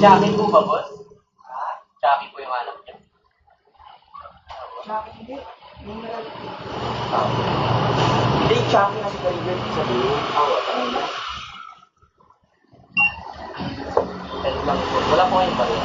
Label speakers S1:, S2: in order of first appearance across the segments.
S1: Chucky po ba, boss? Chucky po yung anak niya.
S2: Chucky, hindi.
S3: Hindi, Chucky na si Karigan sabihin.
S1: Ano na? Lang po. Wala po kayong balik.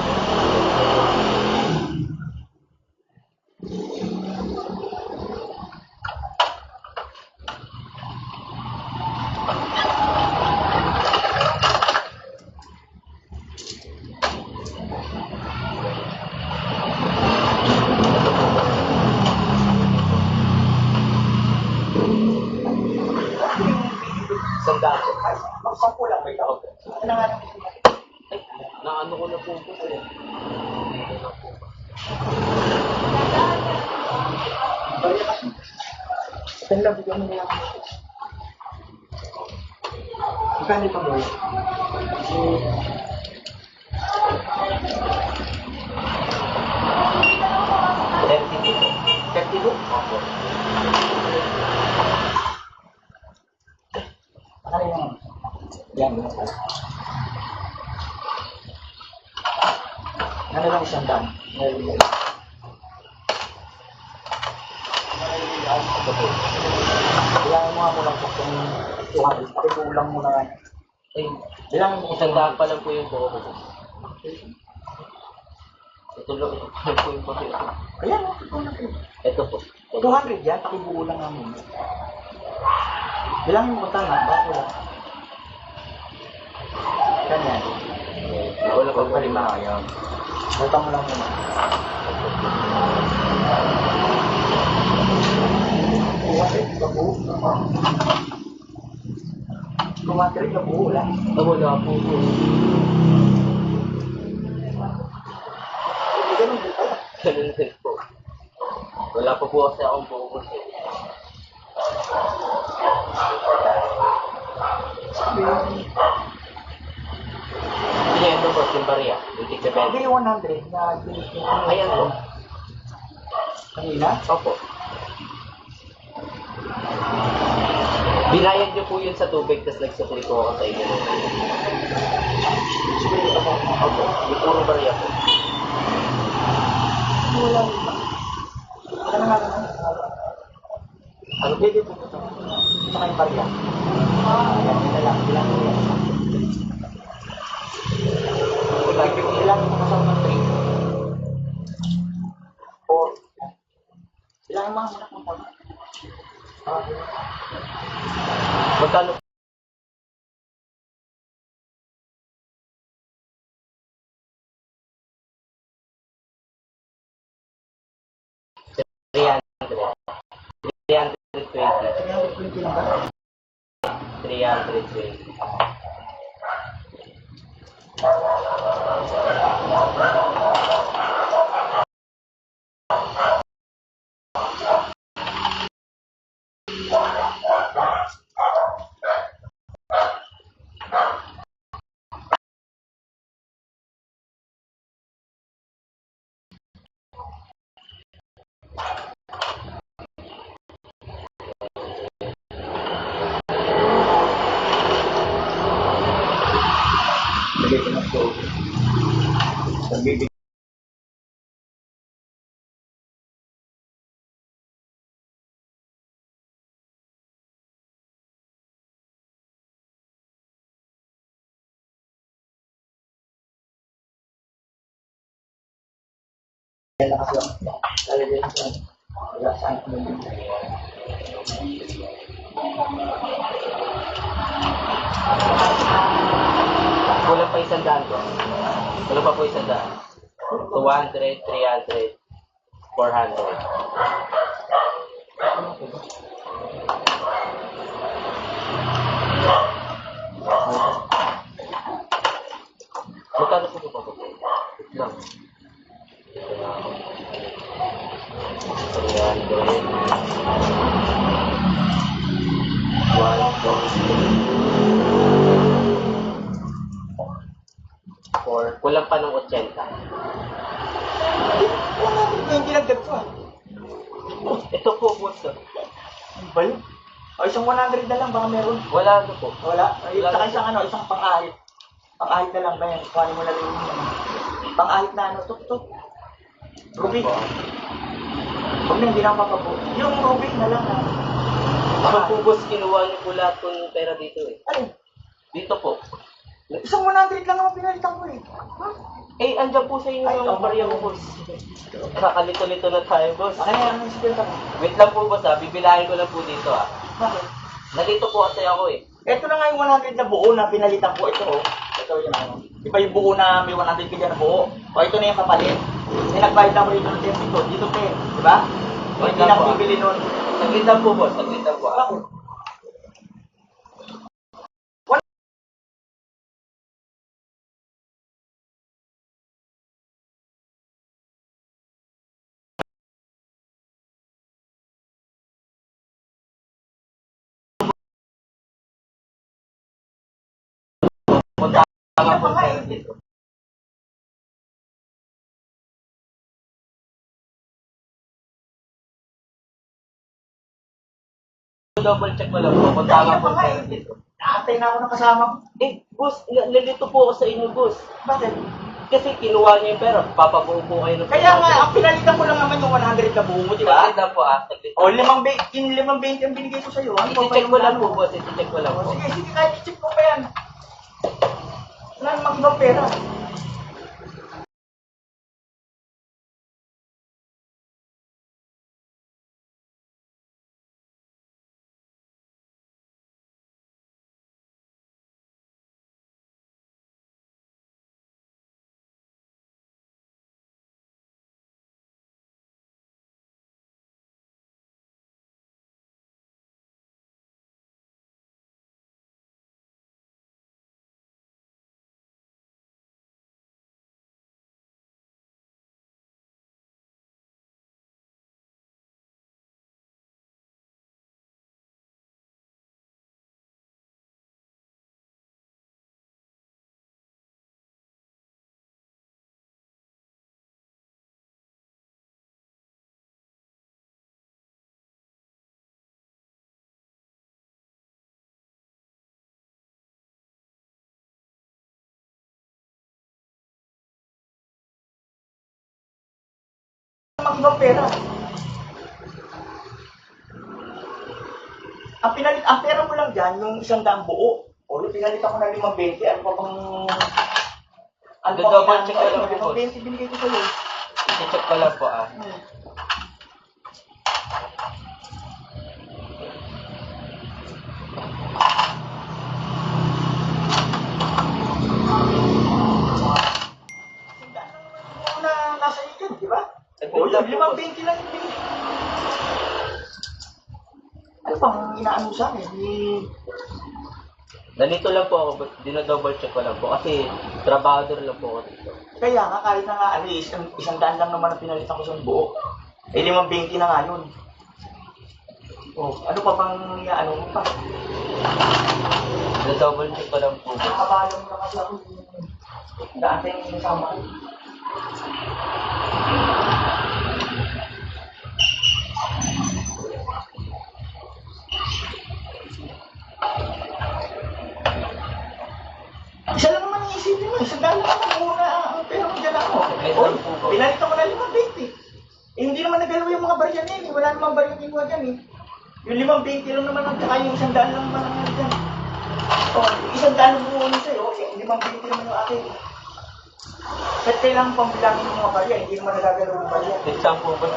S1: Sandaan ko.
S3: Magpakulang may tawag.
S2: Ano nga?
S1: Naano ko na po po eh. Dito na po.
S3: Saan lang bigyan mo nila? Magkano ito, boy?
S1: $32. Opo.
S3: Ano yung... Yan, yun. Ano lang isang dam? Bilangin mo nga mo lang kung 200. Kulang mo na.
S1: Ay,
S3: Bilangin mo kung
S1: $100 pa lang po yung buo ko. Ito lang po yung pati.
S3: Ayan,
S1: Ito po.
S3: 200 yan. Pakibuo lang namin. Bilangin mo kung tama. Bakit lang? Ganyan.
S1: Wala pa pa lima.
S3: Ayan. Butang mo lang muna. Kumatri ka buo lang.
S1: Wala po po.
S3: Ganun din pala.
S1: Ganun din po. Wala pa po kasi akong buo ko. Sige, ito po, Simbaria.
S3: Hindi 100 na ginis mo.
S1: Ayan po.
S3: Kanina?
S1: Opo. Binayad niyo po yun sa tubig, tapos nagsukli po ako sa inyo. Opo, yung puro barya po.
S3: Wala. Ano nga naman?
S1: Ano po?
S3: Pwede po ito. Saka yung barya. Yan na lang. Bilang mo yan. Bilang mo kasama ng 3. 4. Bilang mo mga muna kung tama.
S1: Magkano? $300. 320.
S3: 320 lang ba?
S1: 320.
S3: Bigay ko na ito. Nagbibigay.
S1: Kulang pa $100 po. Kulang pa po $100. 200, 300, 400. Magkano po ba po? Lang. Ito na ako. 300. 1, 2, 3, 4. Kulang pa ng 80.
S3: Yung ginagdag ko.
S1: Ito po, boss.
S3: Ano ba yun? O isang 100 na lang baka meron.
S1: Wala na po.
S3: Wala. Ay,
S1: Wala
S3: saka
S1: na.
S3: isang isang pang-ahit. Pang-ahit na lang ba yan? Kuhanin mo lang yung pang-ahit na ano, tuk-tuk. Ruby. Huwag na, hindi na ako papabuo. Yung Ruby na lang na.
S1: Ako po boss, kinuha niyo po lahat po ng pera dito eh.
S3: Ano?
S1: Dito po.
S3: Isang 100 lang naman pinalitan ko eh. Huh?
S1: Eh, andyan po sa inyo
S3: Ay,
S1: yung barya mo boss. Kakalito-lito na tayo boss.
S3: Akin na lang yung sigaw ko.
S1: Wait lang po boss bibilahin ko lang po dito
S3: Bakit?
S1: Nandito po kasi ako eh.
S3: Ito na nga yung 100 na buo na pinalitan ko. Ito oh. Ito yung ano. Di ba yung buo na may 100 billion na buo? O ito na yung kapalit. Eh nagbayad ako rito ng 10 dito. Dito 10. Di ba? O hindi na ako bibili nun.
S1: Saglit lang po boss, saglit lang po
S3: Bakit?
S1: Punta
S3: Ano
S1: ka
S3: pa
S1: po
S3: nga eh?
S1: dito. Double check ko lang po. Punta ka
S3: Ano
S1: po
S3: pa nga eh?
S1: dito.
S3: Naantay na ako ng kasama ko.
S1: Eh, boss, nalito po ako sa inyo boss.
S3: Bakit?
S1: Kasi kinuha niyo yung pera, papabuo po kayo ng
S3: Kaya nga, ang pinalitan ko lang naman yung 100 na buo mo, di ba?
S1: Saglit lang po saglit
S3: O,
S1: lang.
S3: yung 5.20 ang binigay ko sa'yo. Ano pa ba
S1: I-check
S3: yung
S1: ko lang
S3: ano?
S1: po boss, i-check ko lang
S3: O,
S1: po.
S3: sige, sige, kahit i-check ko pa yan. Wala namang ibang pera. Namang ibang pera. Ang pera mo lang dyan, yung 100 buo. O, pinalit ako ng 5.20. Ano pa bang... Ano pa
S1: Double check ko lang po, boss.
S3: 5.20 binigay ko sa'yo.
S1: I-check ko lang po
S3: Na nasa iyo yun, di ba? O, yun, 5.20 lang yung binigay. Ano pang inaano sa akin?
S1: Nandito lang po ako, but dino-double check ko lang po kasi trabahador lang po ako dito.
S3: Kaya nga, kahit na nga, isang daan lang naman ang pinalitan ko sa buo. Eh, 5.20 na nga yun. Oh, ano pa bang ano mo pa?
S1: Dino-double check ko lang po.
S3: Nakabalong na kasi ako. Daan tayo yung kasama ko. Isa lang naman yung isipin mo. Isang daan lang naman muna ang pera mo dyan ako. Oy, pinalitan ko na 5.20. Eh, hindi naman nagalaw yung mga barya na yun. Wala namang barya kinuha dyan eh. Yung 5.20 lang naman ang tsaka yung 100 lang naman ang ano dyan. O, 100 lang muna sa'yo. Kasi 5.20 naman yung akin. Kahit kailangan pang bilangin yung mga barya, hindi naman nagagalaw yung barya.
S1: Isang po boss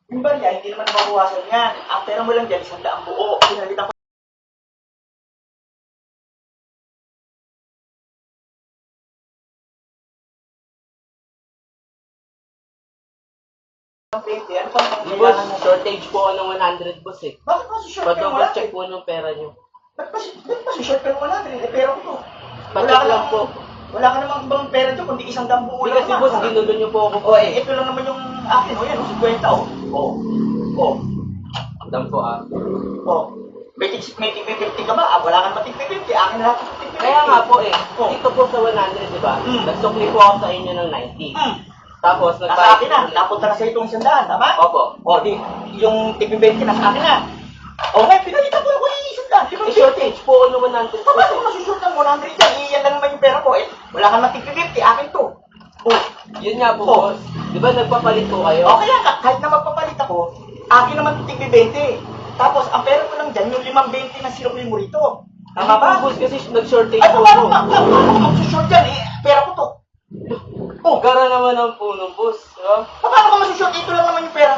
S3: Yung barya, hindi naman mabawasan yan. Ang pera mo lang dyan, 100 buo. Pinalitan ko ng 20. Ano pa ang
S1: Boss,
S3: kailangan mo?
S1: shortage po ako ng 100, boss eh.
S3: Bakit pa si short ka ng
S1: Pa-double
S3: 100?
S1: check po ng pera nyo.
S3: Ba't pa si short ka ng 100? Eh, pera ko to.
S1: Pa-check lang po.
S3: Wala ka namang ibang pera dyan, kundi 100 buo
S1: Hindi
S3: lang
S1: kasi
S3: naman.
S1: boss, ginulo nyo po ako.
S3: O, ito lang naman yung akin. O, yan, 50 o. O.
S1: Dam po ah.
S3: O. May 50 ka ba? Ah, wala ka naman 50. Akin na lahat sa 50.
S1: Kaya nga po eh,
S3: Oh.
S1: dito po sa 100, di ba?
S3: Mm.
S1: Nagsukli po ako sa inyo ng 90. Tapos,
S3: Nasa akin na. Napunta na sa itong 100, tama?
S1: Opo.
S3: O, di, yung tig-20 nasa akin na. O, ngayon, pinalitan ko yung 100.
S1: Eh, shortage po ako ng 100 po
S3: Paano
S1: eh.
S3: ko masushoot ng 100 yan? Iyan lang naman yung pera ko. Eh, wala ka naman tig-50. Akin to. O,
S1: Yun nga po,
S3: Oh.
S1: boss. Di ba nagpapalit po kayo?
S3: o kaya kahit na magpapalit ako, akin naman tig-20. Tapos, ang pera ko lang dyan, yung 5.20 na sinukli mo rito. Tama
S1: Hindi
S3: ba?
S1: po, boss, kasi nag-shortage
S3: Ay,
S1: po
S3: paano
S1: ako.
S3: ko magsushoot yan? Eh, pera ko to. Oh,
S1: Gara naman ang puno, boss. Di ba?
S3: paano ka masushoot? Ito lang naman yung pera.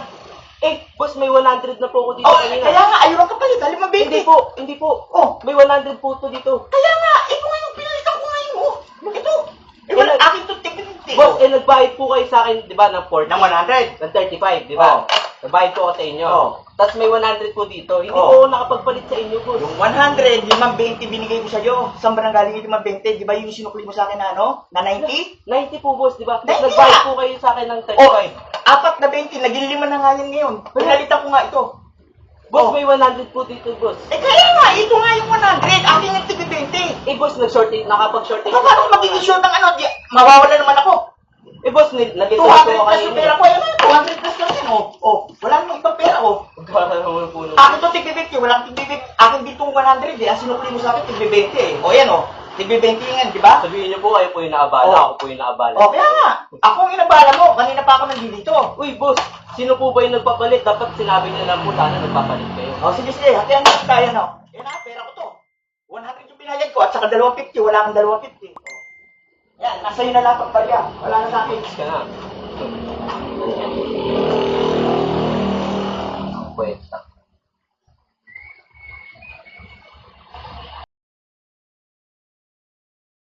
S1: Eh, boss, may 100 na po ako dito
S3: Oh,
S1: kanina.
S3: kaya nga, ayaw ka palit. 5.20.
S1: Hindi po.
S3: Oh,
S1: May 100 po to dito.
S3: kaya nga, ito nga yung pinalitan ko ngayon mo. Ito. Eh,
S1: Eh,
S3: wala,
S1: nag-
S3: akin to tig-50.
S1: Boss, eh, nagbayad po kayo sa akin, di ba, ng 40?
S3: Ng 100.
S1: Ng 35, di ba?
S3: Oh.
S1: Nagbayad po ako sa inyo.
S3: Oh.
S1: Tapos may 100 po dito. Hindi
S3: Oh.
S1: po ako nakapagpalit sa inyo, boss.
S3: Yung 100, 5.20 binigay ko sa'yo. Saan ba nanggaling yung 5.20? Di ba yung sinukli mo sa akin na ano? Na 90?
S1: 90 po, boss, di ba? Tapos
S3: 90
S1: nagbayad
S3: nga.
S1: po kayo sa akin ng
S3: Oh,
S1: 35.
S3: apat na 20. Naging 5 na nga yan ngayon. Pinalitan ko nga ito.
S1: Boss,
S3: Oh.
S1: may 100 po dito, boss.
S3: Eh, kaya nga, ito nga yung 100. Akin yung tig-20.
S1: Eh, boss, nag-shortage, nakapag-shortage.
S3: Paano ko magiging shoot ng ano? Mawawala naman ako.
S1: Eh, boss, nag-short
S3: 200
S1: po ako
S3: plus yung pera
S1: kanina.
S3: ko. Ayun na, 200 plus lang yan. Oh, wala namang ibang pera ko.
S1: Gara naman po nung...
S3: Akin to tig-50, walang tig-50. Akin dito 100 eh. Ang sinukli mo sa akin, tig-20 eh. O yan o, tig-20 yan, di ba?
S1: Sabihin niyo po, kayo po yung naabala,
S3: Oh.
S1: ako po yung naabala.
S3: O kaya nga, ako ang inabala mo. Kanina pa ako nandito.
S1: Uy, boss, sino po ba yung nagpapalit? Dapat sinabi niyo lang po, sana nagpapalit kayo.
S3: O sige, sige, hatihan mo tayo no. Yan na, pera ko to. 100 yung binayad ko at saka 250, wala kang 250. O. Yan, nasa iyo na lahat ang barya. Wala na sa akin.
S1: Ka na.